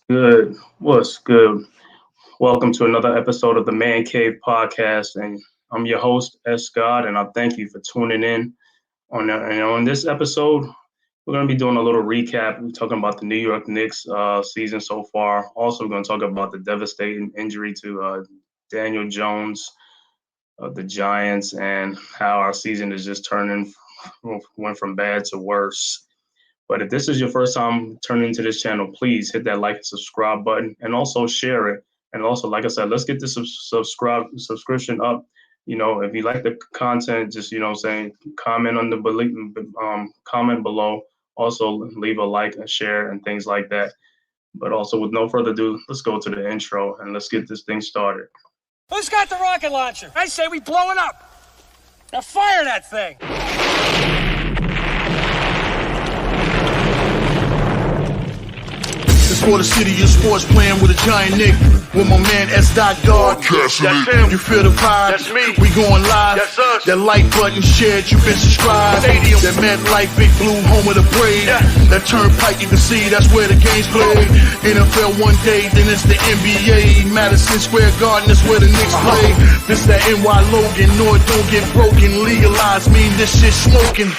Good. What's good? Welcome to another episode of the Man Cave podcast, and I'm your host S. Scott, and I thank you for tuning in. On this episode, we're going to be doing a little recap. We're talking about the New York Knicks season so far. Also, we're going to talk about the devastating injury to Daniel Jones of the Giants and how our season is just turning went from bad to worse. But if this is your first time turning into this channel, please hit that like and subscribe button and also share it. And also, like I said, let's get this subscription up. If you like the content, just saying comment on the comment below. Also, leave a like and share and things like that. But also, with no further ado, let's go to the intro and let's get this thing started. Who's got the rocket launcher? I say we blow it up. Now fire that thing. It's for the city of sports, playing with a giant Nick. With my man S. Guard. That's him. You feel the vibe? That's me. We going live. That's us. That like button shared, you been subscribed. Stadium. That Met Life, Big Blue, home of the Braves. Yeah. That turnpike, you can see that's where the game's played. NFL one day, then it's the NBA. Madison Square Garden, that's where the Knicks play. This that NY Logan, no it don't get broken. Legalized mean this shit smoking.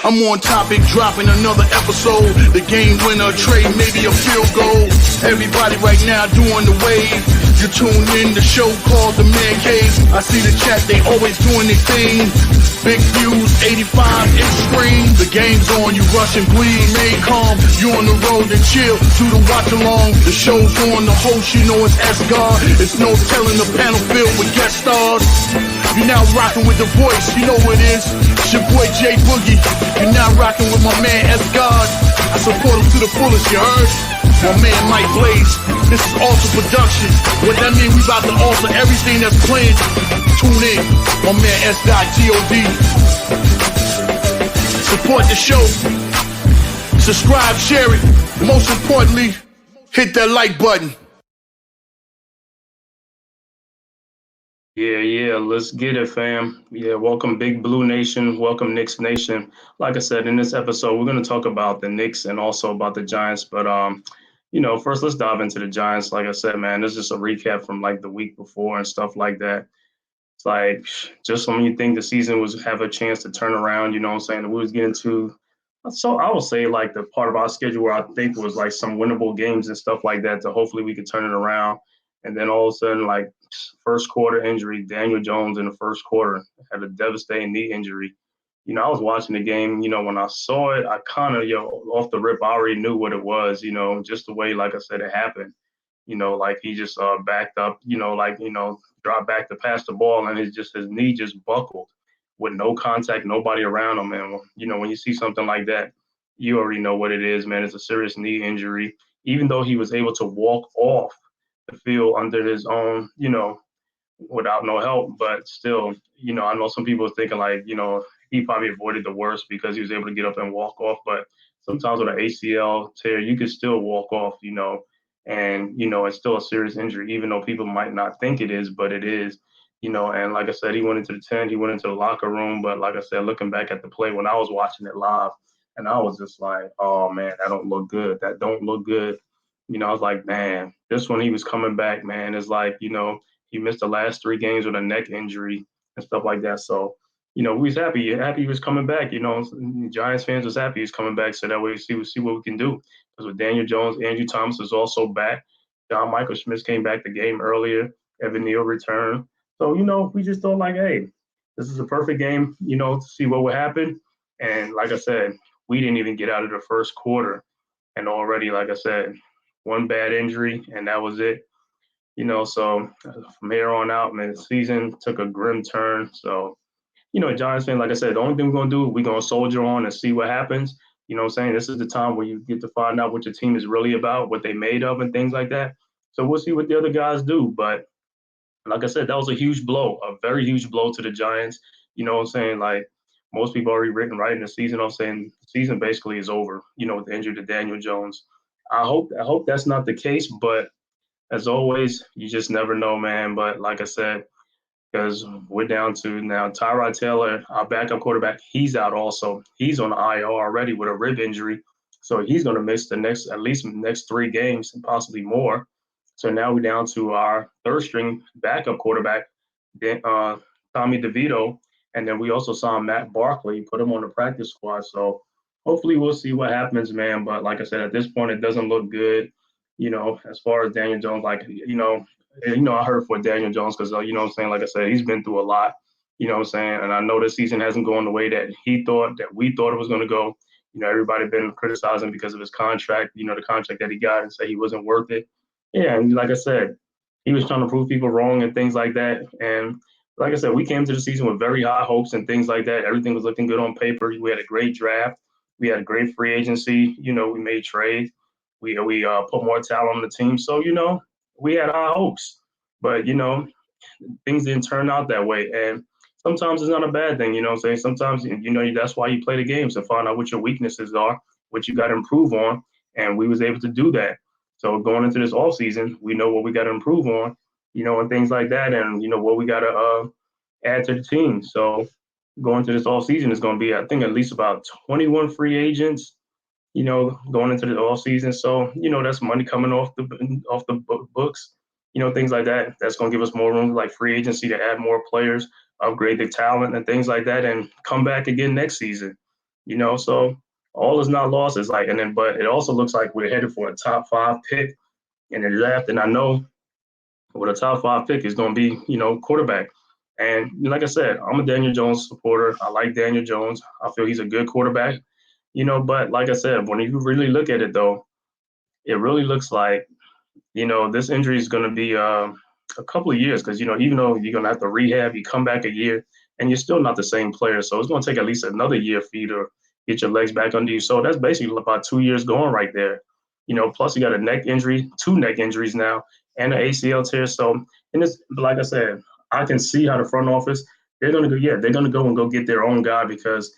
I'm on topic, dropping another episode. The game winner, trade, maybe a field goal. Everybody right now doing the wave. You tune in the show called The Man-Cave. I see the chat, they always doing their thing. Big views, 85-inch screen. The game's on, you rush and bleed. Made calm, you on the road and chill. Do the watch along. The show's on, the host, you know it's S-Guard. It's no telling the panel filled with guest stars. You're now rocking with the voice, you know what it is. It's your boy J Boogie. You're now rocking with my man S-Guard. I support him to the fullest, you heard? My man Mike Blaze. This is Alter Production. What that mean? We about to alter everything that's playing. Tune in. My man S.God. Support the show. Subscribe, share it. Most importantly, hit that like button. Yeah, let's get it, fam. Yeah, welcome Big Blue Nation, welcome Knicks Nation. Like I said, in this episode, we're going to talk about the Knicks and also about the Giants. But, first let's dive into the Giants. Like I said, man, this is just a recap from like the week before and stuff like that. It's like just when you think the season was have a chance to turn around, you know what I'm saying? We was getting to, so I would say like the part of our schedule where I think was like some winnable games and stuff like that to hopefully we could turn it around. And then all of a sudden, like first quarter injury, Daniel Jones in the first quarter had a devastating knee injury. I was watching the game, when I saw it, I kind of, off the rip, I already knew what it was, just the way, like I said, it happened. Like he just backed up, dropped back to pass the ball and his knee just buckled with no contact, nobody around him. And, when you see something like that, you already know what it is, man. It's a serious knee injury. Even though he was able to walk off the field under his own, without no help. But still, I know some people are thinking like, he probably avoided the worst because he was able to get up and walk off. But sometimes with an ACL tear, you can still walk off, and, it's still a serious injury, even though people might not think it is, but it is, and like I said, he went into the tent, he went into the locker room. But like I said, looking back at the play when I was watching it live, and I was just like, oh man, that don't look good. That don't look good. I was like, man, this one he was coming back, man. It's like, he missed the last 3 games with a neck injury and stuff like that. So, we was happy he was coming back. Giants fans was happy he was coming back, so that way we see what we can do. Because with Daniel Jones, Andrew Thomas is also back. John Michael Schmitz came back the game earlier. Evan Neal returned. So, we just thought like, hey, this is a perfect game, to see what would happen. And like I said, we didn't even get out of the first quarter. And already, like I said, one bad injury, and that was it. So from here on out, man, the season took a grim turn. So, Giants fan, like I said, the only thing we're going to do, we're going to soldier on and see what happens. You know what I'm saying? This is the time where you get to find out what your team is really about, what they made of and things like that. So we'll see what the other guys do. But like I said, that was a huge blow, a very huge blow to the Giants. You know what I'm saying? Like most people already written right in the season. I'm saying the season basically is over, with the injury to Daniel Jones. I hope that's not the case, but as always, you just never know, man. But like I said, because we're down to now Tyrod Taylor, our backup quarterback, he's out also. He's on the IR already with a rib injury. So he's going to miss at least next 3 games and possibly more. So now we're down to our third string backup quarterback, Tommy DeVito, and then we also saw Matt Barkley, put him on the practice squad. So hopefully we'll see what happens, man. But like I said, at this point, it doesn't look good. As far as Daniel Jones, I heard for Daniel Jones because you know what I'm saying. Like I said, he's been through a lot. You know what I'm saying, and I know this season hasn't gone the way that we thought it was going to go. Everybody been criticizing because of his contract. The contract that he got, and say he wasn't worth it. Yeah, and like I said, he was trying to prove people wrong and things like that. And like I said, we came to the season with very high hopes and things like that. Everything was looking good on paper. We had a great draft. We had a great free agency. We made trades. We put more talent on the team. So we had high hopes, but things didn't turn out that way. And sometimes it's not a bad thing. What I'm saying? Sometimes that's why you play the games to find out what your weaknesses are, what you got to improve on, and we was able to do that. So going into this off season, we know what we got to improve on, and things like that, and what we got to add to the team. So going to this off season is going to be, I think, at least about 21 free agents. Going into the off season. So that's money coming off the books. Things like that. That's going to give us more room, like free agency, to add more players, upgrade the talent, and things like that, and come back again next season. So all is not lost. It's like, but it also looks like we're headed for a top 5 pick in the draft, and I know what a top 5 pick is going to be, quarterback. And like I said, I'm a Daniel Jones supporter. I like Daniel Jones. I feel he's a good quarterback. But like I said, when you really look at it, though, it really looks like, this injury is going to be a couple of years because, even though you're going to have to rehab, you come back a year and you're still not the same player. So it's going to take at least another year for you to get your legs back under you. So that's basically about 2 years going right there. Plus you got a neck injury, 2 neck injuries now, and an ACL tear. So, and it's like I said, I can see how the front office, they're going to go, they're going to go and go get their own guy because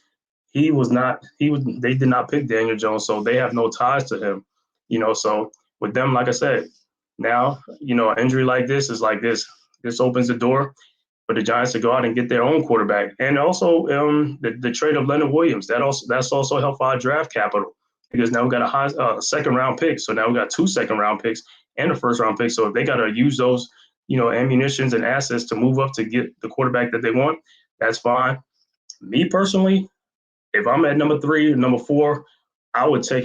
they did not pick Daniel Jones, so they have no ties to him. So with them, like I said, now, an injury like this is like this. This opens the door for the Giants to go out and get their own quarterback. And also the trade of Leonard Williams, that's also helped our draft capital because now we got a high second round pick. So now we got 2 second round picks and a first round pick. So if they got to use those, ammunitions and assets to move up to get the quarterback that they want, that's fine. Me personally, if I'm at number 3, number 4, I would take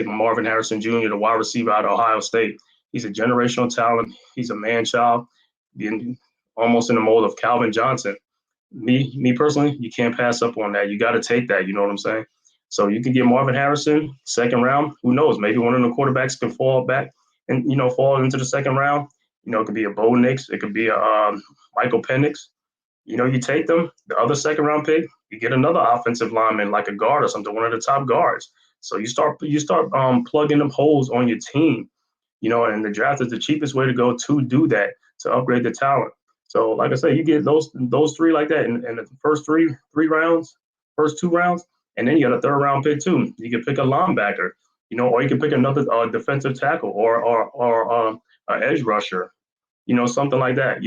Marvin Harrison Jr., the wide receiver out of Ohio State. He's a generational talent. He's a man child, being almost in the mold of Calvin Johnson. Me personally, you can't pass up on that. You got to take that. You know what I'm saying? So you can get Marvin Harrison, second round. Who knows? Maybe one of the quarterbacks can fall back and fall into the second round. It could be a Bo Nix. It could be a Michael Penix. You take them, the other second round pick, you get another offensive lineman like a guard or something, one of the top guards. So you start plugging them holes on your team, and the draft is the cheapest way to go to do that, to upgrade the talent. So like I say, you get those 3 like that in the first three rounds, first 2 rounds, and then you got a third round pick too. You can pick a linebacker, or you can pick another defensive tackle or an edge rusher, something like that,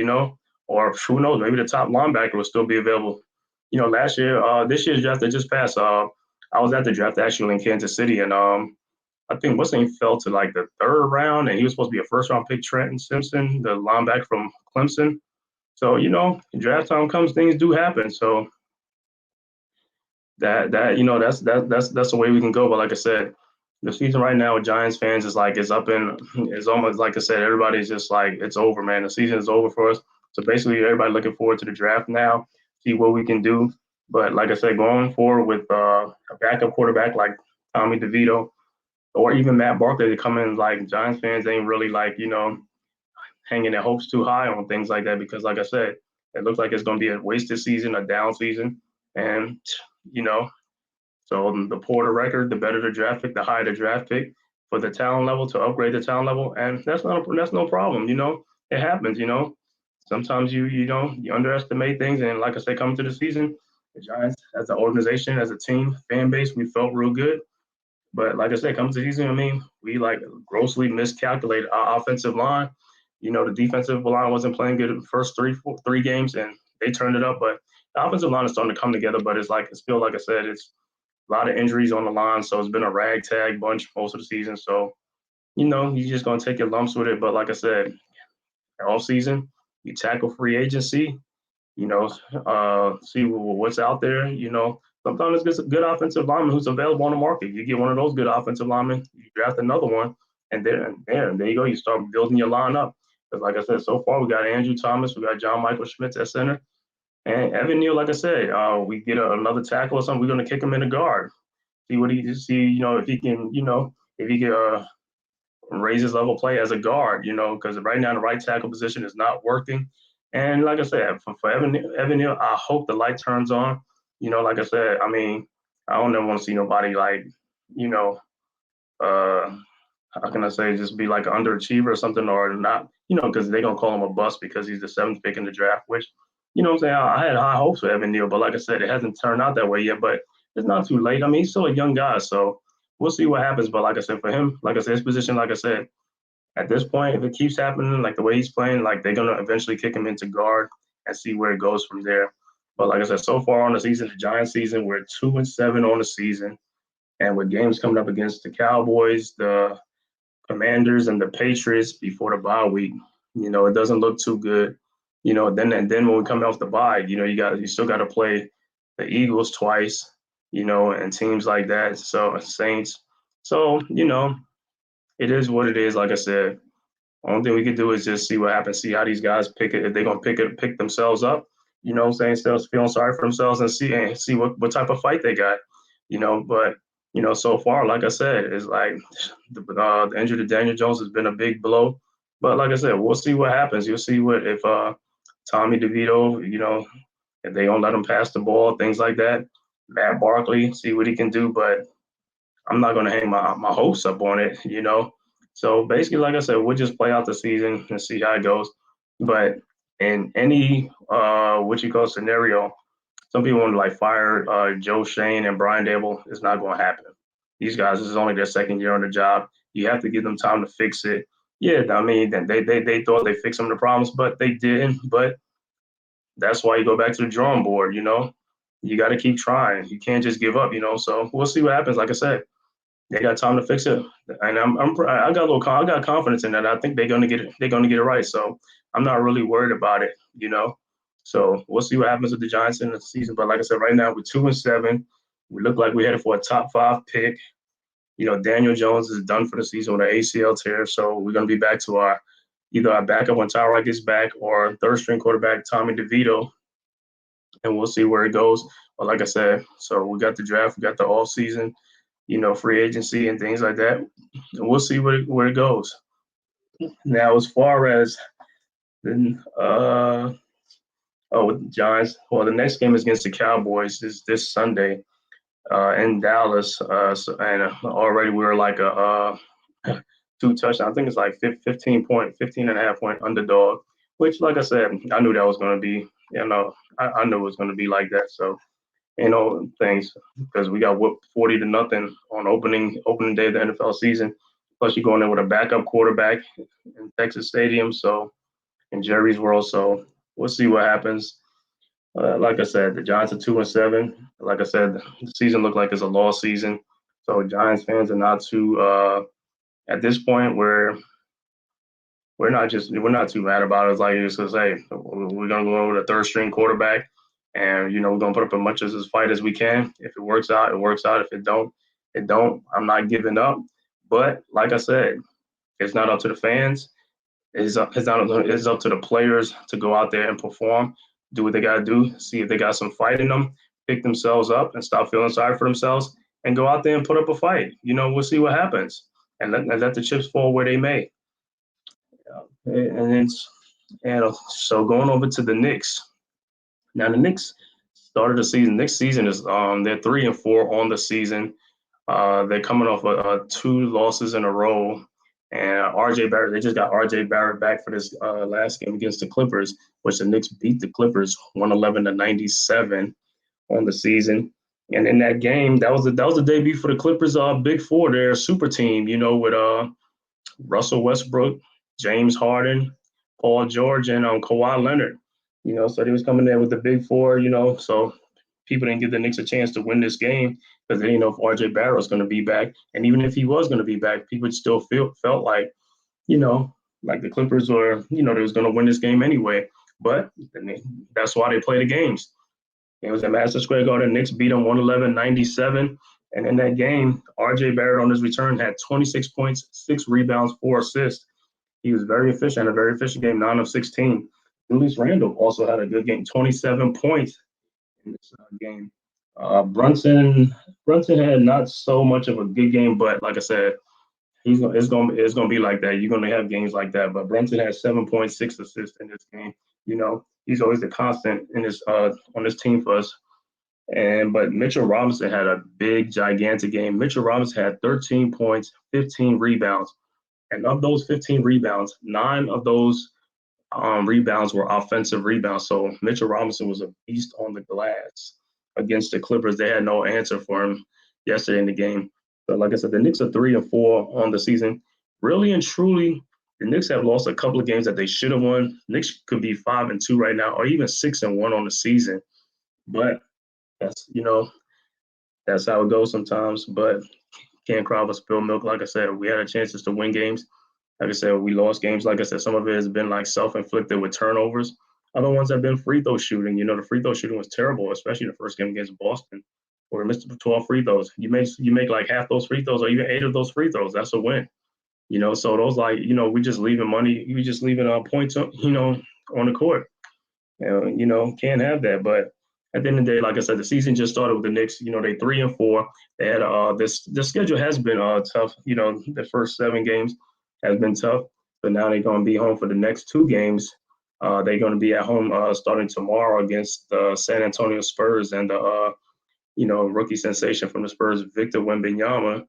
or who knows, maybe the top linebacker will still be available. This year's draft that just passed, I was at the draft actually in Kansas City, and I think what's name fell to like the 3rd round, and he was supposed to be a first round pick, Trenton Simpson, the linebacker from Clemson. So draft time comes, things do happen. So that's the way we can go. But like I said, the season right now with Giants fans is like it's almost like I said, everybody's just like it's over, man. The season is over for us. So basically, everybody looking forward to the draft now, see what we can do. But like I said, going forward with a backup quarterback like Tommy DeVito or even Matt Barkley to come in, like Giants fans ain't really like hanging their hopes too high on things like that because, like I said, it looks like it's going to be a wasted season, a down season, and so the poorer the record, the better the draft pick, the higher the draft pick for the talent level to upgrade the talent level, and that's no problem. It happens. Sometimes you underestimate things, and like I said, coming to the season, the Giants as an organization, as a team, fan base, we felt real good. But like I said, coming to the season, I mean, we like grossly miscalculated our offensive line. The defensive line wasn't playing good in the first three games, and they turned it up. But the offensive line is starting to come together. But it's still, like I said, it's a lot of injuries on the line, so it's been a ragtag bunch most of the season. So, you're just gonna take your lumps with it. But like I said, off season, you tackle free agency, see what's out there. Sometimes it's a good offensive lineman who's available on the market. You get one of those good offensive linemen, you draft another one, and there you go. You start building your line up. Because like I said, so far we got Andrew Thomas, we got John Michael Schmitz at center, and Evan Neal. Like I said, we get another tackle or something. We're going to kick him in the guard. See what he see. If he can. If he can raise his level play as a guard. Because right now the right tackle position is not working. And like I said, for Evan Neal, I hope the light turns on. Like I said, I mean, I don't ever want to see nobody like, you know, uh, how can I say, just be like an underachiever or something, or not, because they're gonna call him a bust because he's the seventh pick in the draft. Which, what I'm saying, I had high hopes for Evan Neal, but like I said, it hasn't turned out that way yet. But it's not too late. I mean, he's still a young guy, so we'll see what happens. But like I said, for him, like I said, his position, like I said, at this point, if it keeps happening like the way he's playing, like they're gonna eventually kick him into guard and see where it goes from there. But like I said, so far on the season, the Giants season, we're 2-7 on the season, and with games coming up against the Cowboys, the Commanders, and the Patriots before the bye week, it doesn't look too good. Then when we come off the bye, you still got to play the Eagles twice, and teams like that. So Saints. So it is what it is. Like I said, only thing we could do is just see what happens, see how these guys pick it, if they're gonna pick themselves up, what I'm saying, instead of feeling sorry for themselves, and see what type of fight they got, But so far, like I said, it's like the injury to Daniel Jones has been a big blow. But like I said, we'll see what happens. You'll see what if Tommy DeVito, if they don't let him pass the ball, things like that. Matt Barkley, see what he can do, but I'm not going to hang my hopes up on it. So basically, like I said, we'll just play out the season and see how it goes. But in any what you call scenario, some people want to like fire Joe Shane and Brian Dable. It's not going to happen. These guys, this is only their second year on the job. You have to give them time to fix it. Yeah, I mean, they thought they fixed some of the problems, but they didn't. But that's why you go back to the drawing board. You got to keep trying. You can't just give up. So we'll see what happens. Like I said, they got time to fix it, and I got confidence in that. I think they're gonna get it. They're gonna get it right. So I'm not really worried about it. So we'll see what happens with the Giants in the season. But like I said, right now we're 2-7. We look like we're headed for a top 5 pick. Daniel Jones is done for the season with an ACL tear, so we're gonna be back to either our backup when Tyrod gets back, or third string quarterback Tommy DeVito, and we'll see where it goes. But like I said, so we got the draft, we got the off season, free agency and things like that. And we'll see where it goes. Now, as far as the with the Giants, well, the next game is against the Cowboys this Sunday in Dallas, and already we were like a 2 touchdown. I think it's like 15 and a half point underdog. Which, like I said, I knew that was going to be. I knew it was going to be like that. So things, because we got whooped 40-0 on opening day of the NFL season. Plus, you're going in with a backup quarterback in Texas Stadium, so in Jerry's World. So we'll see what happens. Like I said, the Giants are 2-7. Like I said, the season looked like it's a lost season. So Giants fans are not too at this point we're not too mad about it. It's like it's just, hey, we're gonna go with a third string quarterback, and we're gonna put up as much as this fight as we can. If it works out, it works out. If it don't, it don't. I'm not giving up. But like I said, it's not up to the fans. It's up to the players to go out there and perform, do what they gotta do, see if they got some fight in them, pick themselves up and stop feeling sorry for themselves, and go out there and put up a fight. We'll see what happens, and let the chips fall where they may. And it's so going over to the Knicks. Now the Knicks started the season. Next season is they're 3-4 on the season. They're coming off 2 losses in a row, and RJ Barrett. They just got RJ Barrett back for this last game against the Clippers, which the Knicks beat the Clippers 111-97 on the season. And in that game, that was the debut for the Clippers. Big four, their super team. With Russell Westbrook, James Harden, Paul George, and Kawhi Leonard. So he was coming there with the big four. So people didn't give the Knicks a chance to win this game because they didn't know if RJ Barrett was going to be back. And even if he was going to be back, people still felt like, you know, like the Clippers were, they was going to win this game anyway. But that's why they play the games. It was at Madison Square Garden. Knicks beat them 111-97. And in that game, RJ Barrett on his return had 26 points, 6 rebounds, 4 assists. He was very efficient, had a very efficient game, 9 of 16. Julius Randle also had a good game, 27 points in this game. Brunson had not so much of a good game, but like I said, it's gonna be like that. You're gonna have games like that. But Brunson had 7.6 assists in this game. He's always a constant in this on this team for us. But Mitchell Robinson had a big, gigantic game. Mitchell Robinson had 13 points, 15 rebounds, and of those 15 rebounds, 9 of those rebounds were offensive rebounds. So Mitchell Robinson was a beast on the glass against the Clippers. They had no answer for him yesterday in the game. But like I said, the Knicks are 3-4 on the season. Really and truly, the Knicks have lost a couple of games that they should have won. Knicks could be 5-2 right now, or even 6-1 on the season. But that's how it goes sometimes. But can't cry over spilled milk. Like I said, we had a chances to win games. Like I said, we lost games. Like I said, some of it has been like self-inflicted with turnovers. Other ones have been free throw shooting. The free throw shooting was terrible, especially the first game against Boston, where we missed 12 free throws. You make like half those free throws, or even 8 of those free throws. That's a win. So those we just leaving money. We just leaving points, on the court. Can't have that. But at the end of the day, like I said, the season just started with the Knicks. They 3-4. They had the schedule has been tough. The first 7 games has been tough, but now they're going to be home for the next 2 games. They're going to be at home starting tomorrow against the San Antonio Spurs and the rookie sensation from the Spurs, Victor Wembanyama.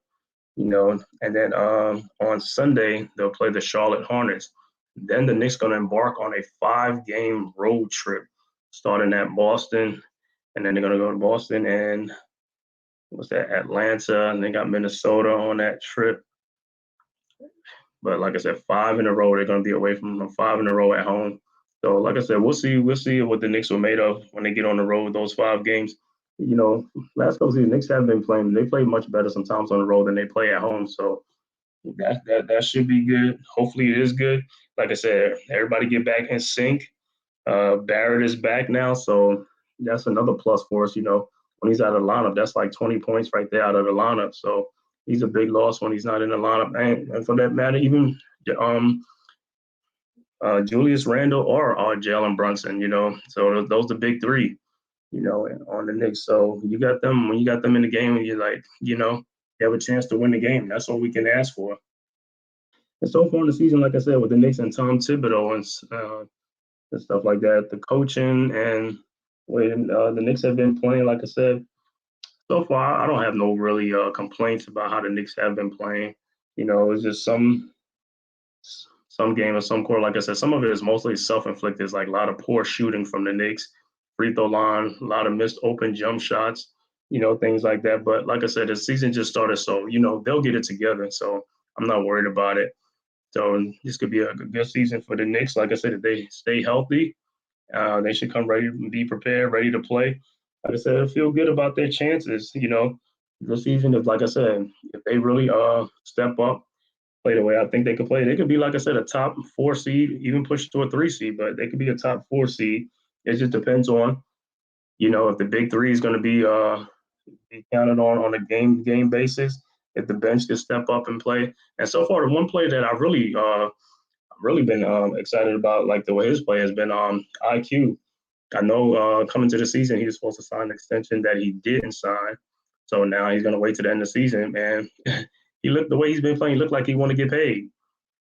And then on Sunday they'll play the Charlotte Hornets. Then the Knicks going to embark on a 5-game road trip, starting at Boston, and then they're going to go to Boston and what's that, Atlanta, and they got Minnesota on that trip. But like I said, 5 in a row. They're going to be away from them, 5 in a row at home. So like I said, we'll see what the Knicks were made of when they get on the road those 5 games. Last couple seasons, Knicks have been playing. They play much better sometimes on the road than they play at home. So that should be good. Hopefully, it is good. Like I said, everybody get back in sync. Barrett is back now, so that's another plus for us. When he's out of the lineup, that's like 20 points right there out of the lineup. So he's a big loss when he's not in the lineup, and for that matter, even Julius Randle or Jalen Brunson. So those are the big 3. On the Knicks. So you got them when you got them in the game, and you're like, you have a chance to win the game. That's all we can ask for. And so far in the season, like I said, with the Knicks and Tom Thibodeau and stuff like that, the coaching and when the Knicks have been playing, like I said, so far I don't have no really complaints about how the Knicks have been playing. It's just some game or some core. Like I said, some of it is mostly self-inflicted. It's like a lot of poor shooting from the Knicks, free throw line, a lot of missed open jump shots, things like that. But like I said, the season just started, so they'll get it together. So I'm not worried about it. So this could be a good season for the Knicks. Like I said, if they stay healthy, they should come ready, be prepared, ready to play. Like I said, I feel good about their chances. This season, if like I said, if they really step up, play the way I think they could play, they could be, like I said, a top 4 seed, even push to a 3 seed, but they could be a top 4 seed. It just depends on, if the big 3 is going to be counted on a game basis, if the bench can step up and play. And so far, the one play that I've really been excited about, like the way his play has been IQ. I know coming to the season, he was supposed to sign an extension that he didn't sign. So now he's going to wait to the end of the season. And the way he's been playing, he looked like he want to get paid.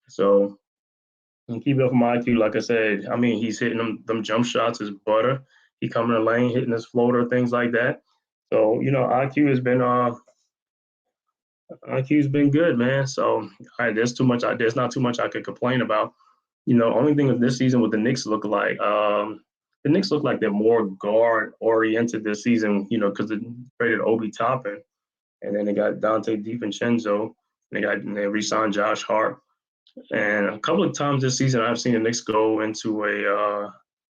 So keep it up from IQ. Like I said, I mean, he's hitting them jump shots is butter. He coming in the lane, hitting his floater, things like that. So, IQ's been good, man. So there's not too much I could complain about. Only thing of this season what the Knicks look like, the Knicks look like they're more guard oriented this season, because they traded Obi Toppin, and then they got Dante DiVincenzo, and they re-signed Josh Hart. And a couple of times this season, I've seen the Knicks go into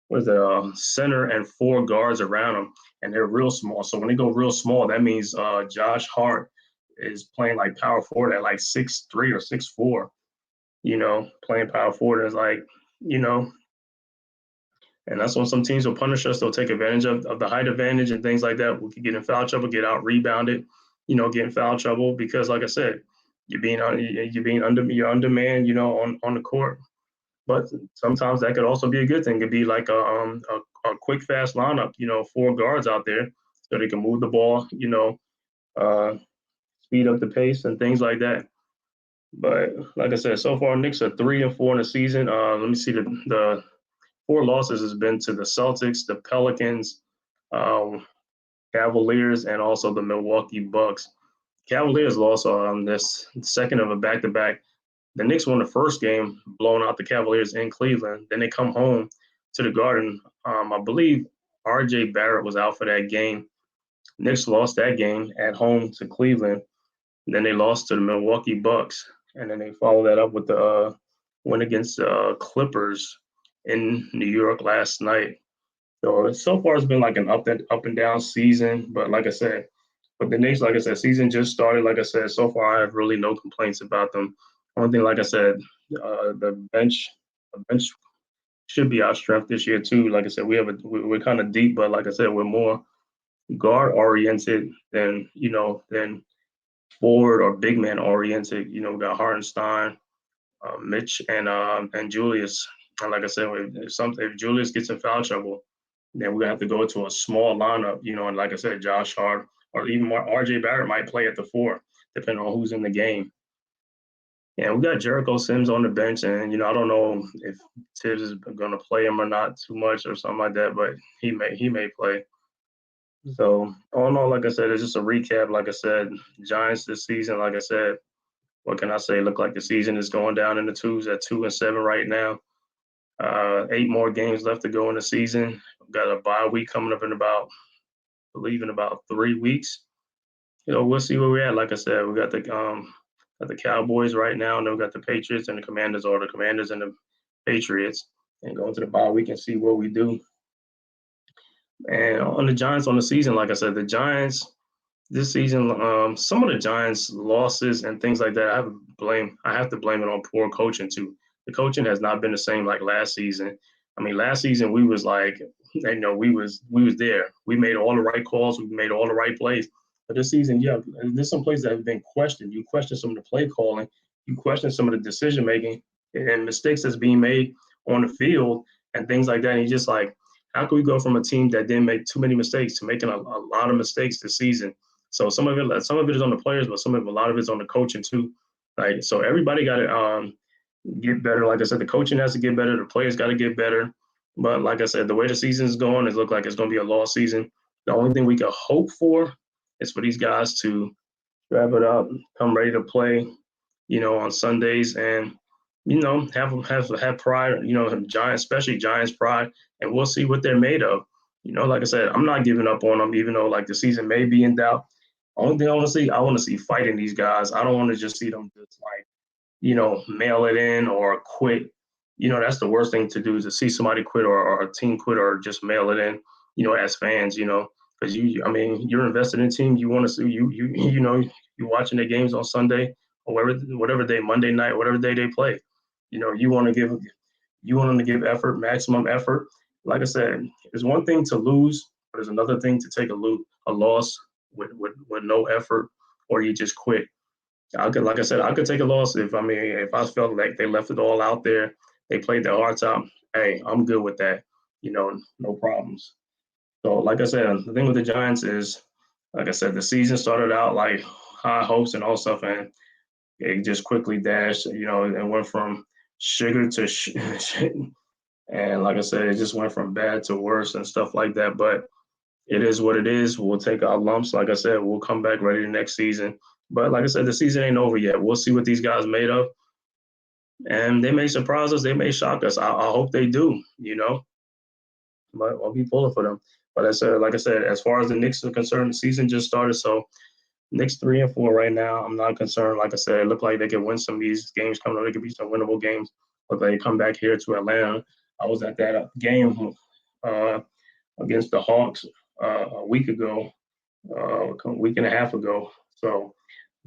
was a center and 4 guards around them, and they're real small. So when they go real small, that means Josh Hart is playing like power forward at like 6'3" or 6'4". Playing power forward is like, you know, and that's when some teams will punish us. They'll take advantage of the height advantage and things like that. We could get in foul trouble, get out rebounded, get in foul trouble because, like I said, you're undermanned, on the court. But sometimes that could also be a good thing. It could be like a quick, fast lineup, 4 guards out there so they can move the ball, uh, speed up the pace and things like that. But like I said, so far Knicks are 3-4 in the season. Let me see the 4 losses has been to the Celtics, the Pelicans, um, Cavaliers, and also the Milwaukee Bucks. Cavaliers lost this second of a back-to-back. The Knicks won the first game, blowing out the Cavaliers in Cleveland. Then they come home to the Garden. I believe R.J. Barrett was out for that game. Knicks lost that game at home to Cleveland. Then they lost to the Milwaukee Bucks, and then they followed that up with the win against the Clippers in New York last night. So far it's been like an up and down season, but like I said, but the Knicks, like I said, season just started. Like I said, so far I have really no complaints about them. Only thing, like I said, the bench should be our strength this year too. Like I said, we're kind of deep, but like I said, we're more guard oriented than forward or big man oriented. We got Hartenstein, Mitch, and Julius. And like I said, if Julius gets in foul trouble, then we're gonna have to go to a small lineup. And like I said, Josh Hart or even more RJ Barrett might play at the 4, depending on who's in the game. Yeah, we got Jericho Sims on the bench, and I don't know if Tibbs is going to play him or not too much or something like that, but he may play. So all in all, like I said, it's just a recap. Like I said, Giants this season. Like I said, what can I say? Look like the season is going down in the twos at 2-7 right now. 8 more games left to go in the season. We've got a bye week coming up I believe in about 3 weeks. We'll see where we're at. Like I said, we got the Cowboys right now, and then we got the Patriots and the Commanders, or the Commanders and the Patriots, and go into the bye week and see what we do. And on the Giants on the season, like I said, the Giants this season, some of the Giants' losses and things like that, I have to blame it on poor coaching too. The coaching has not been the same like last season. I mean, last season we was like, we was there. We made all the right calls. We made all the right plays. But this season, yeah, there's some plays that have been questioned. You question some of the play calling. You question some of the decision making and mistakes that's being made on the field and things like that. And you just like, how can we go from a team that didn't make too many mistakes to making a lot of mistakes this season? So some of it is on the players, but a lot of it's on the coaching too. Like, so everybody got to get better. Like I said, the coaching has to get better. The players got to get better. But like I said, the way the season is going, it looks like it's going to be a lost season. The only thing we can hope for is for these guys to wrap it up, come ready to play, on Sundays, and have pride. Giants, especially Giants pride, and we'll see what they're made of. Like I said, I'm not giving up on them, even though like the season may be in doubt. Only thing I want to see fighting these guys. I don't want to just see them just like, mail it in or quit. That's the worst thing to do, is to see somebody quit or a team quit or just mail it in, as fans, because you're invested in a team. You want to see you're watching their games on Sunday or whatever day, Monday night, whatever day they play. You want them to give effort, maximum effort. Like I said, it's one thing to lose, but it's another thing to take a loss with no effort, or you just quit. Like I said, I could take a loss if I felt like they left it all out there, they played their hearts out. Hey, I'm good with that. No problems. So, like I said, the thing with the Giants is, like I said, the season started out like high hopes and all stuff, and it just quickly dashed. And went from sugar to shit. And like I said, it just went from bad to worse and stuff like that. But it is what it is. We'll take our lumps. Like I said, we'll come back ready next season. But like I said, the season ain't over yet. We'll see what these guys made of. And they may surprise us. They may shock us. I hope they do, But I'll be pulling for them. But like I said, as far as the Knicks are concerned, the season just started. So Knicks 3-4 right now. I'm not concerned. Like I said, it looked like they could win some of these games coming up. They could be some winnable games. But they come back here to Atlanta. I was at that game against the Hawks a week ago, a week and a half ago. So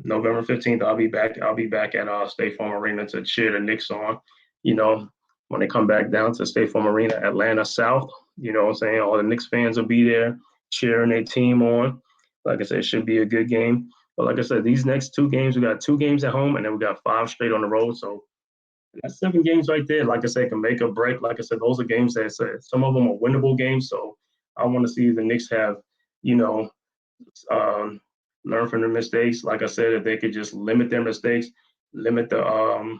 November 15th, I'll be back. I'll be back at State Farm Arena to cheer the Knicks on. You know, when they come back down to State Farm Arena, Atlanta South. You know what I'm saying? All the Knicks fans will be there cheering their team on. Like I said, it should be a good game. But like I said, these next 2 games, we got 2 games at home, and then we got 5 straight on the road. So that's 7 games right there. Like I said, can make or break. Like I said, those are games that some of them are winnable games. So I want to see the Knicks have, learn from their mistakes. Like I said, if they could just limit their mistakes, limit the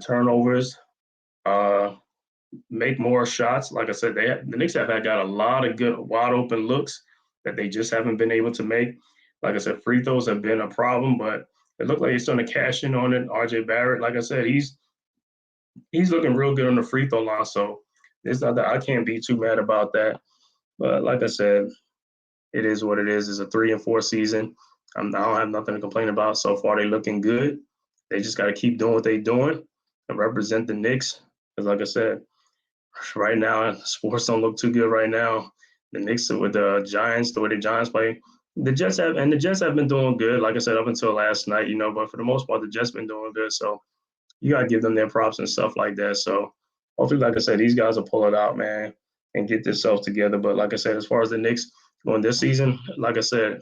turnovers, make more shots. Like I said, the Knicks have got a lot of good wide open looks that they just haven't been able to make. Like I said, free throws have been a problem, but it looked like he's starting to cash in on it. RJ Barrett, like I said, he's looking real good on the free throw line. So it's not that I can't be too mad about that. But like I said, it is what it is. It's a 3-4 season. I don't have nothing to complain about. So far, they're looking good. They just got to keep doing what they're doing and represent the Knicks. Because like I said, right now, sports don't look too good right now. The Knicks with the Giants, the way the Giants play, the Jets have been doing good. Like I said, up until last night, but for the most part, the Jets been doing good. So you got to give them their props and stuff like that. So hopefully, like I said, these guys will pull it out, man, and get themselves together. But like I said, as far as the Knicks going this season, like I said,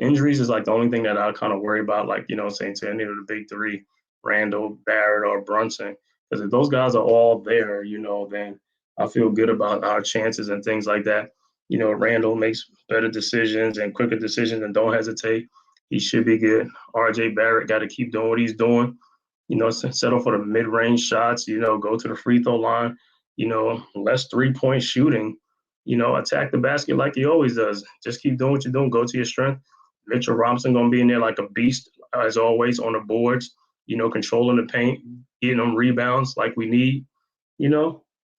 injuries is like the only thing that I kind of worry about, like, saying to any of the big 3, Randall, Barrett, or Brunson. Because if those guys are all there, then I feel good about our chances and things like that. Randall makes better decisions and quicker decisions and don't hesitate. He should be good. RJ Barrett got to keep doing what he's doing. Settle for the mid-range shots, go to the free throw line, less 3-point shooting, attack the basket like he always does. Just keep doing what you're doing. Go to your strength. Mitchell Robinson going to be in there like a beast, as always, on the boards, controlling the paint, getting them rebounds like we need,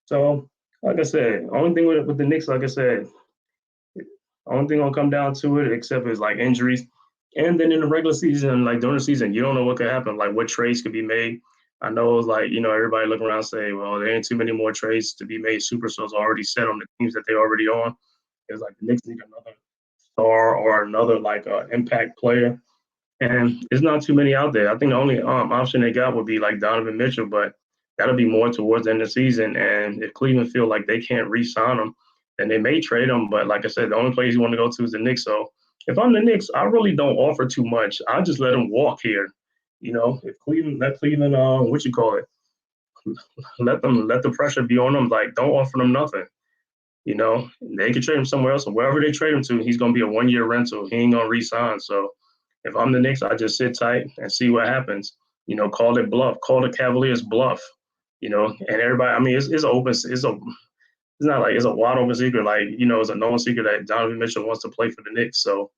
So, like I said, only thing with the Knicks, like I said, only thing gonna come down to it, except is like injuries. And then in the regular season, like during the season, you don't know what could happen, like what trades could be made. I know it's like, everybody looking around say, well, there ain't too many more trades to be made. Superstars already set on the teams that they're already on. It's like the Knicks need another star or another like impact player. And there's not too many out there. I think the only option they got would be like Donovan Mitchell, but that'll be more towards the end of the season. And if Cleveland feel like they can't re-sign him, then they may trade him. But like I said, the only place you want to go to is the Knicks. So if I'm the Knicks, I really don't offer too much. I just let them walk here. If Cleveland, let the pressure be on them. Like, don't offer them nothing. They could trade him somewhere else. And wherever they trade him to, he's going to be a 1-year rental. He ain't going to re-sign. So if I'm the Knicks, I just sit tight and see what happens. Call it bluff. Call the Cavaliers bluff. And everybody, I mean, it's open. It's not like it's a wide open secret. Like, it's a known secret that Donovan Mitchell wants to play for the Knicks. So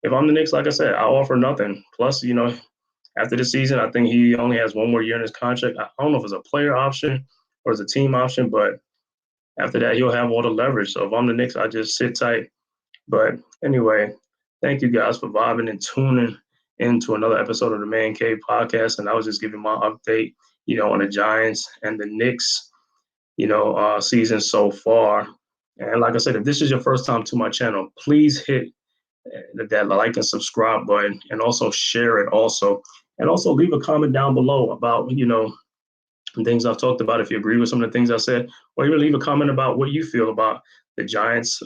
if I'm the Knicks, like I said, I offer nothing. Plus, after the season, I think he only has 1 more year in his contract. I don't know if it's a player option or it's a team option, but after that, he'll have all the leverage. So if I'm the Knicks, I just sit tight. But anyway, thank you guys for vibing and tuning into another episode of the Man-Cave podcast. And I was just giving my update, on the Giants and the Knicks, season so far. And like I said, if this is your first time to my channel, please hit that like and subscribe button and also share it also. And also leave a comment down below about, things I've talked about, if you agree with some of the things I said, or even leave a comment about what you feel about the Giants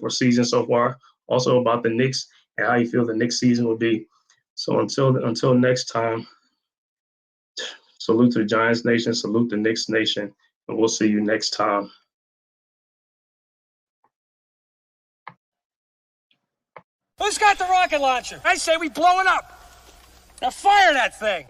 season so far, also about the Knicks and how you feel the Knicks season will be. So until next time, salute to the Giants Nation, salute the Knicks Nation, and we'll see you next time. Who's got the rocket launcher? I say we blow it up. Now fire that thing.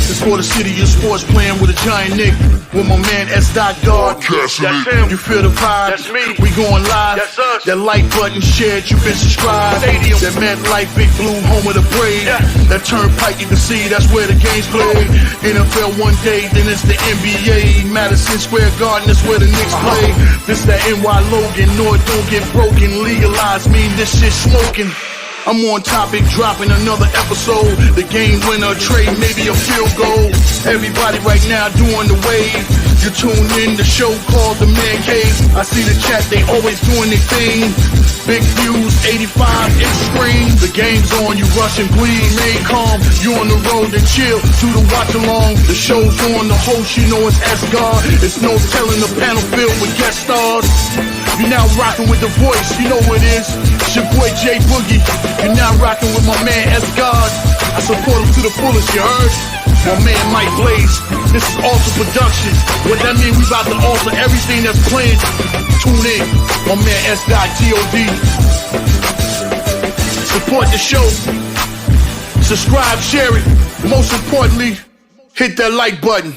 It's for the city of sports, playing with a giant Nick. With my man S. God. That's him. You feel the vibe? That's me. We going live. That's us. That like button shared, you been subscribed. Stadium. That MetLife, Big Blue, home of the Braves. Yeah. That turnpike, you can see that's where the game's played. NFL one day, then it's the NBA. Madison Square Garden, that's where the Knicks play. This that NY Logan, no it don't get broken. Legalize, mean this shit smoking. I'm on topic, dropping another episode. The game winner, trade, maybe a field goal. Everybody right now doing the wave. You tune in the show called TheMan-Cave. I see the chat, they always doing their thing. Big views, 85-inch screen. The game's on, you rush and bleed. Remain calm, you on the road and chill. Do the watch along. The show's on, the host, you know it's S-God. It's no telling the panel filled with guest stars. You're now rocking with the voice, you know who it is. It's your boy J Boogie. You're now rocking with my man S-God. I support him to the fullest, you heard? My man Mike Blaze. This is Alter Production. What that mean? We about to alter everything that's playing. Tune in. My man S.God. Support the show. Subscribe, share it. Most importantly, hit that like button.